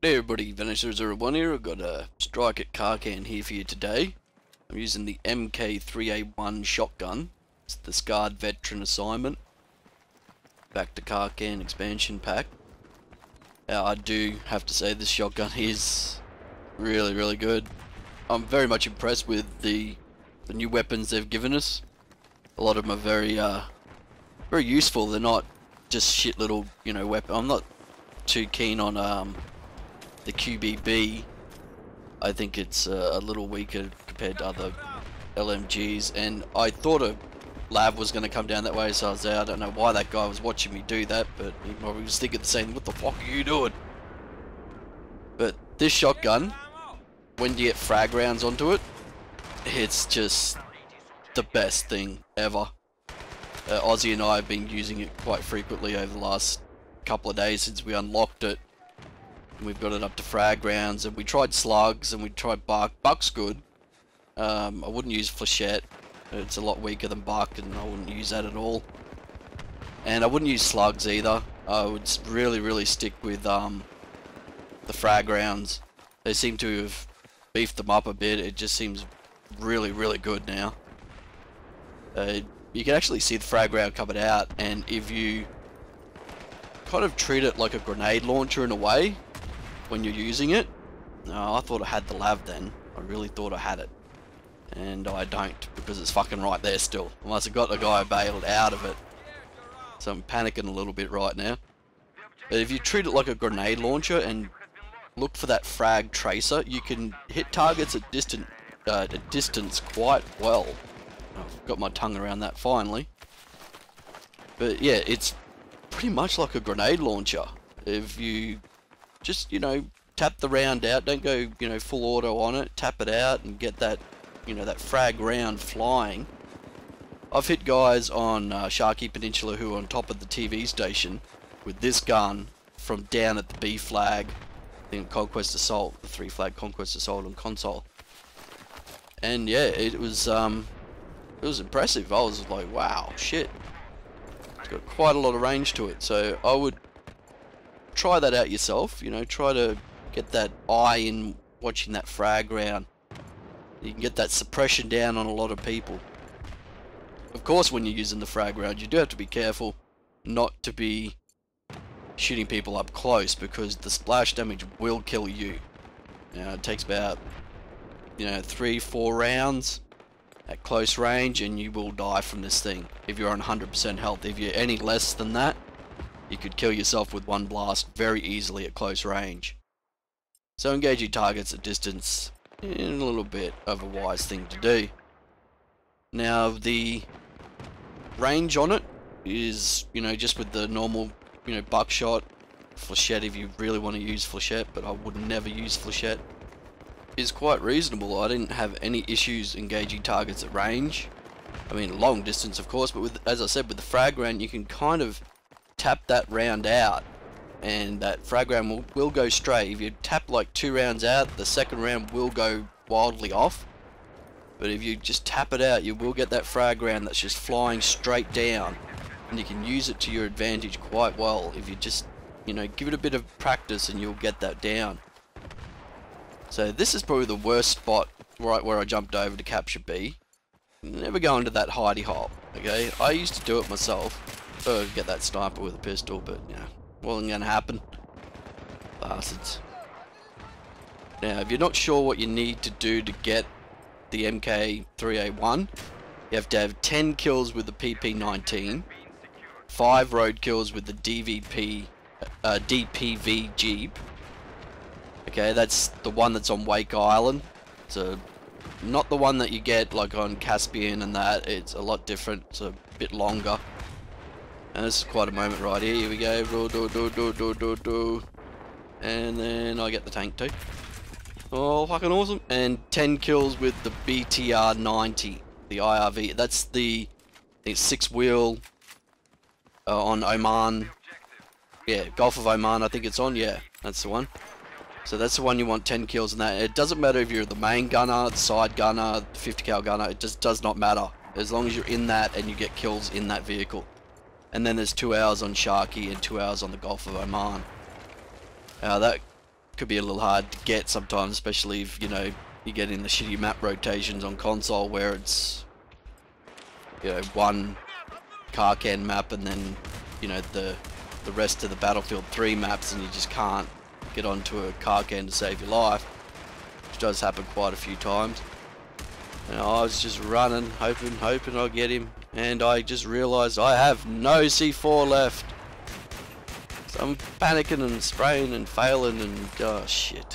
Hey everybody, Vanisher01 here. I've got a strike at Karkan here for you today. I'm using the MK3A1 shotgun. It's the Scarred Veteran assignment. Back to Karkan expansion pack. I do have to say this shotgun is really good. I'm very much impressed with the new weapons they've given us. A lot of them are very useful. They're not just shit little, weapon. I'm not too keen on the QBB. I think it's a little weaker compared to other LMGs, and I thought a lav was going to come down that way, so I was there. I don't know why that guy was watching me do that, but he probably was thinking the same, what the fuck are you doing? But this shotgun, when you get frag rounds onto it, it's just the best thing ever. Ozzy and I have been using it quite frequently over the last couple of days since we unlocked it. We've got it up to frag rounds, and we tried slugs and we tried buck. Buck's good. I wouldn't use flechette. It's a lot weaker than buck, and I wouldn't use that at all. And I wouldn't use slugs either. I would really stick with the frag rounds. They seem to have beefed them up a bit. It just seems really good now. You can actually see the frag round coming out, and if you kind of treat it like a grenade launcher in a way when you're using it. No, I thought I had the lav then. I really thought I had it. And I don't, because it's fucking right there still. Unless I got the guy bailed out of it. So I'm panicking a little bit right now. But if you treat it like a grenade launcher and look for that frag tracer, you can hit targets at distance quite well. I've got my tongue around that finally. But yeah, it's pretty much like a grenade launcher. If you just, tap the round out, don't go, full auto on it, tap it out and get that, that frag round flying. I've hit guys on Sharky Peninsula who are on top of the TV station with this gun from down at the B flag, I think Conquest Assault, the 3 flag Conquest Assault on console. And yeah, it was impressive. I was like, wow, shit. It's got quite a lot of range to it, so I would try that out yourself. Try to get that eye in watching that frag round. You can get that suppression down on a lot of people. Of course, when you're using the frag round, you do have to be careful not to be shooting people up close, because the splash damage will kill you. It takes about 3-4 rounds at close range, and you will die from this thing if you're on 100% health. If you're any less than that, you could kill yourself with one blast very easily at close range. So engaging targets at distance is a little bit of a wise thing to do. Now the range on it is, just with the normal, buckshot, flechette if you really want to use flechette, but I would never use flechette, is quite reasonable. I didn't have any issues engaging targets at range. I mean, long distance of course, but as I said, with the frag round you can kind of tap that round out, and that frag round will go straight. If you tap like 2 rounds out, the second round will go wildly off. But if you just tap it out, you will get that frag round that's just flying straight down, and you can use it to your advantage quite well if you just, give it a bit of practice, and you'll get that down. So this is probably the worst spot, right where I jumped over to capture B. Never go into that hidey hole, okay? I used to do it myself. Get that sniper with a pistol, but wasn't gonna happen. Bastards. Now, if you're not sure what you need to do to get the MK3A1, you have to have 10 kills with the PP19, 5 road kills with the DPV Jeep. Okay, that's the one that's on Wake Island. So, not the one that you get like on Caspian and that. It's a lot different. It's a bit longer. And this is quite a moment right here. Here we go. And then I get the tank too. Oh, fucking awesome. And 10 kills with the BTR-90, the IRV. That's the 6-wheel on Oman. Yeah, Gulf of Oman, I think it's on. Yeah, that's the one. So that's the one you want 10 kills in that. It doesn't matter if you're the main gunner, the side gunner, the 50 cal gunner. It just does not matter. As long as you're in that and you get kills in that vehicle. And then there's 2 hours on Sharky and 2 hours on the Gulf of Oman. That could be a little hard to get sometimes, especially if, you know, you get in the shitty map rotations on console where it's, you know, one car can map and then, you know, the rest of the Battlefield 3 maps, and you just can't get onto a car can to save your life, which does happen quite a few times. And I was just running, hoping I'll get him, and I just realised I have no C4 left. So I'm panicking and spraying and failing and, oh shit.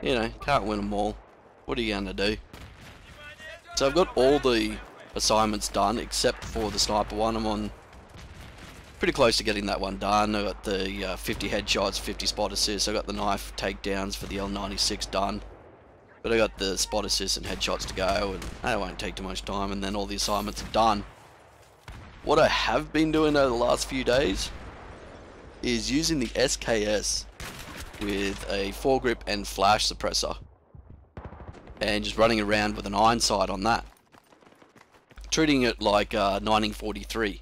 You know, can't win them all. What are you gonna do? So I've got all the assignments done except for the sniper one. I'm on pretty close to getting that one done. I got the 50 headshots, 50 spot assists. I got the knife takedowns for the L96 done. But I got the spot assists and headshots to go, and that won't take too much time, and then all the assignments are done. What I have been doing over the last few days is using the SKS with a foregrip and flash suppressor, and just running around with an iron sight on that, treating it like 1943,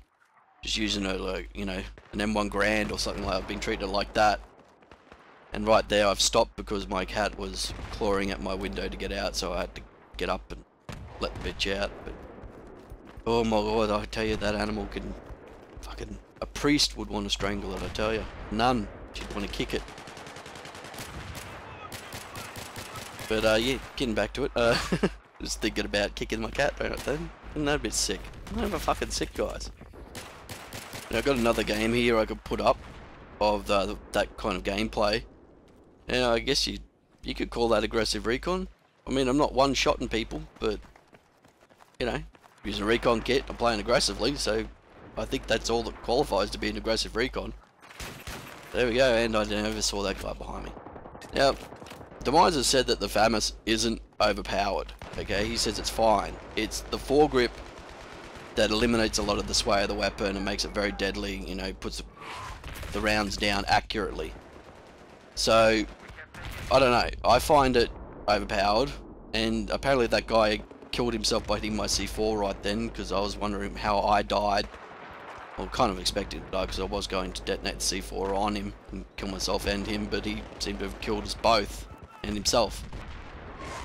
just using it like, you know, an M1 Grand or something like that. I've been treating it like that. And right there I've stopped because my cat was clawing at my window to get out, so I had to get up and let the bitch out. But oh my god, I tell you, that animal can fucking, a priest would want to strangle it, I tell you. Nun, she'd want to kick it. But yeah, getting back to it, just thinking about kicking my cat right then. Isn't that a bit sick? I'm never fucking sick, guys. And I've got another game here I could put up of that kind of gameplay. And I guess you could call that aggressive recon. I mean, I'm not one-shotting people, but, you know, using a recon kit, I'm playing aggressively, so I think that's all that qualifies to be an aggressive recon. There we go, and I never saw that guy behind me. Now, Demise has said that the FAMAS isn't overpowered, okay? He says it's fine. It's the foregrip that eliminates a lot of the sway of the weapon and makes it very deadly, you know, puts the rounds down accurately. So, I don't know, I find it overpowered, and apparently that guy killed himself by hitting my C4 right then, because I was wondering how I died. Well, kind of expected to die, because I was going to detonate the C4 on him and kill myself and him, but he seemed to have killed us both, and himself.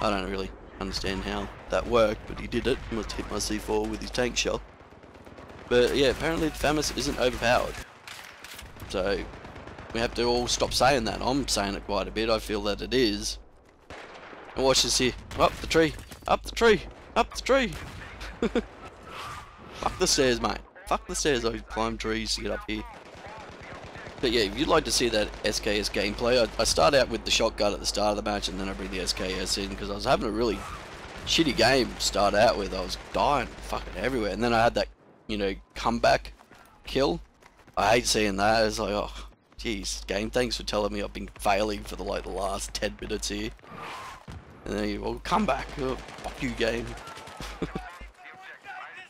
I don't really understand how that worked, but he did it. He must have hit my C4 with his tank shell. But yeah, apparently the FAMAS isn't overpowered. So, we have to all stop saying that. I'm saying it quite a bit. I feel that it is. And watch this here. Up the tree. Up the tree. Up the tree. Fuck the stairs, mate. Fuck the stairs. I climb trees to get up here. But yeah, if you'd like to see that SKS gameplay, I start out with the shotgun at the start of the match, and then I bring the SKS in, because I was having a really shitty game to start out with. I was dying fucking everywhere. And then I had that, you know, comeback kill. I hate seeing that. It's like, oh, jeez, game, thanks for telling me I've been failing for the last 10 minutes here. And then you, well, come back. Oh, fuck you, game.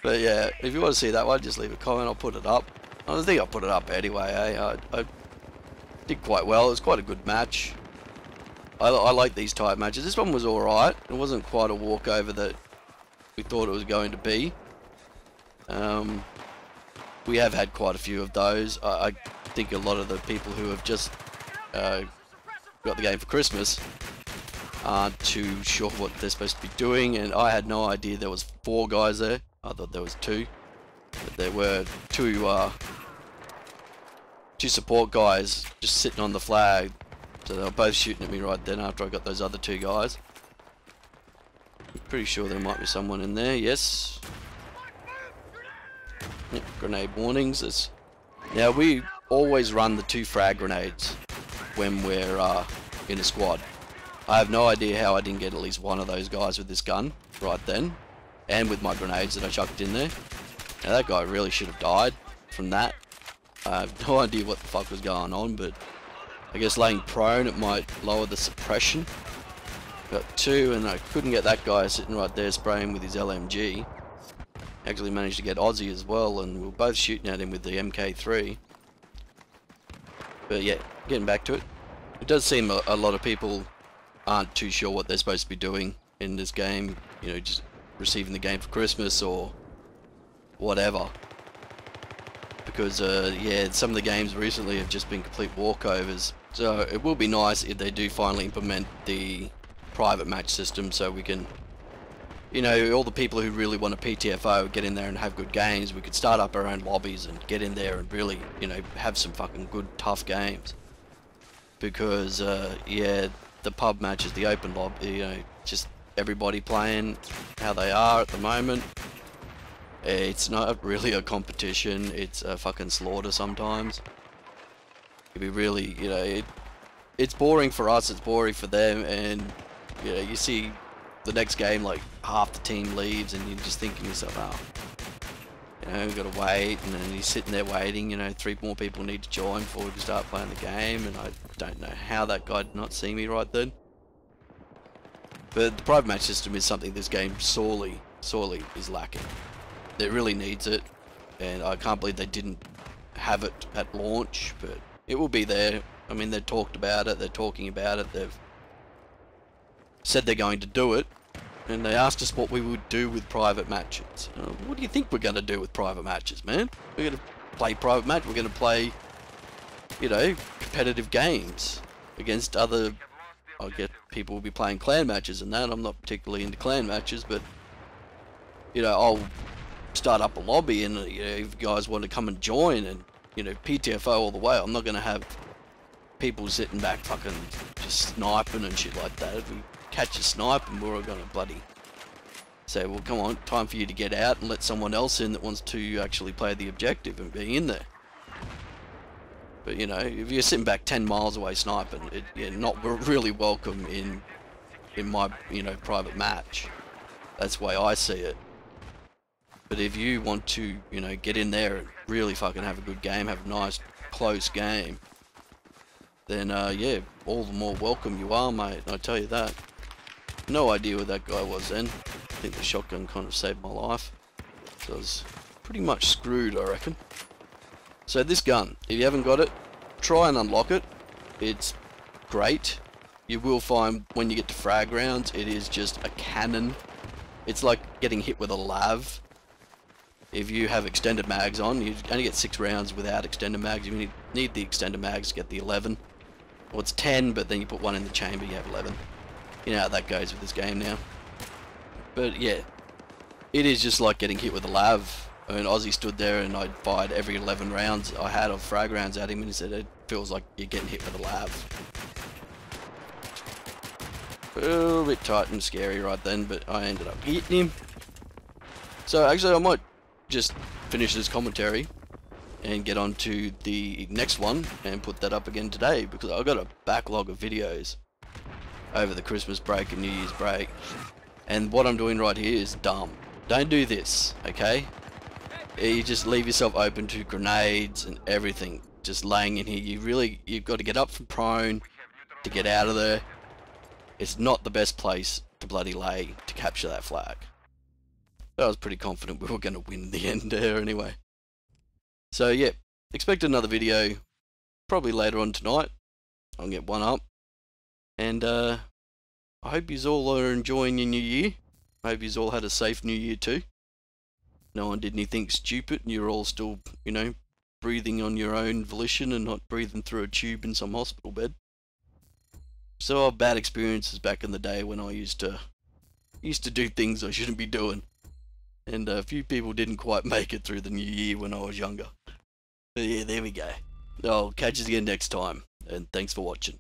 But yeah, if you want to see that one, just leave a comment. I'll put it up. I think I'll put it up anyway. I did quite well. It was quite a good match. I like these type matches. This one was alright. It wasn't quite a walkover that we thought it was going to be. We have had quite a few of those. I think a lot of the people who have just got the game for Christmas aren't too sure what they're supposed to be doing, and I had no idea there was 4 guys there. I thought there was 2, but there were two support guys just sitting on the flag, so they were both shooting at me right then after I got those other 2 guys. I'm pretty sure there might be someone in there. Yes. Yep, grenade warnings. Now we always run the 2 frag grenades when we're in a squad. I have no idea how I didn't get at least one of those guys with this gun right then, and with my grenades that I chucked in there. Now that guy really should have died from that. I have no idea what the fuck was going on, but I guess laying prone, it might lower the suppression. Got 2, and I couldn't get that guy sitting right there spraying with his LMG. Actually managed to get Aussie as well, and we were both shooting at him with the MK3. But yeah, getting back to it. It does seem a lot of people aren't too sure what they're supposed to be doing in this game. You know, just receiving the game for Christmas or whatever. Because yeah, some of the games recently have just been complete walkovers. So it will be nice if they do finally implement the private match system, so we can, you know, all the people who really want a PTFO get in there and have good games. We could start up our own lobbies and get in there and really, you know, have some fucking good tough games. Because yeah, the pub matches, the open lobby, you know, just everybody playing how they are at the moment. It's not really a competition, it's a fucking slaughter sometimes. It'd be really, you know, it's boring for us, it's boring for them, and you know, you see the next game like half the team leaves and you're just thinking to yourself, oh, you know, we've got to wait, and then you're sitting there waiting, you know, 3 more people need to join before we can start playing the game, and I don't know how that guy did not see me right then. But the private match system is something this game sorely is lacking. It really needs it, and I can't believe they didn't have it at launch, but it will be there. I mean, they've talked about it, they're talking about it, they've said they're going to do it, and they asked us what we would do with private matches. What do you think we're going to do with private matches, man? We're going to play private match, we're going to play, you know, competitive games against other, I get people will be playing clan matches and that. I'm not particularly into clan matches, but, you know, I'll start up a lobby, and you know, if you guys want to come and join, and you know, PTFO all the way. I'm not gonna have people sitting back fucking just sniping and shit like that. If we catch a snipe, and we're gonna bloody say, well, come on, time for you to get out and let someone else in that wants to actually play the objective and be in there. But you know, if you're sitting back 10 miles away sniping, you're not really welcome in my, you know, private match. That's the way I see it. But if you want to, you know, get in there and really fucking have a good game, have a nice, close game, then, yeah, all the more welcome you are, mate, I tell you that. No idea where that guy was then. I think the shotgun kind of saved my life. So I was pretty much screwed, I reckon. So this gun, if you haven't got it, try and unlock it. It's great. You will find when you get to frag rounds, it is just a cannon. It's like getting hit with a lav. If you have extended mags on, you only get 6 rounds without extended mags. You need the extended mags to get the 11. Well, it's 10, but then you put 1 in the chamber, you have 11. You know how that goes with this game now. But yeah, it is just like getting hit with a lav. I mean, Ozzy stood there and I fired every 11 rounds I had of frag rounds at him, and he said it feels like you're getting hit with a lav. A little bit tight and scary right then, but I ended up hitting him. So actually I might just finish this commentary and get on to the next one and put that up again today, because I've got a backlog of videos over the Christmas break and New Year's break, and what I'm doing right here is dumb. Don't do this, okay? You just leave yourself open to grenades and everything just laying in here. You've got to get up from prone to get out of there. It's not the best place to bloody lay to capture that flag. I was pretty confident we were going to win in the end there anyway. So yeah, expect another video probably later on tonight. I'll get one up. And I hope you all are enjoying your new year. I hope you all had a safe new year too. No one did anything stupid and you're all still, you know, breathing on your own volition and not breathing through a tube in some hospital bed. So I have bad experiences back in the day when I used to do things I shouldn't be doing. And a few people didn't quite make it through the new year when I was younger. But yeah, there we go. I'll catch you again next time, and thanks for watching.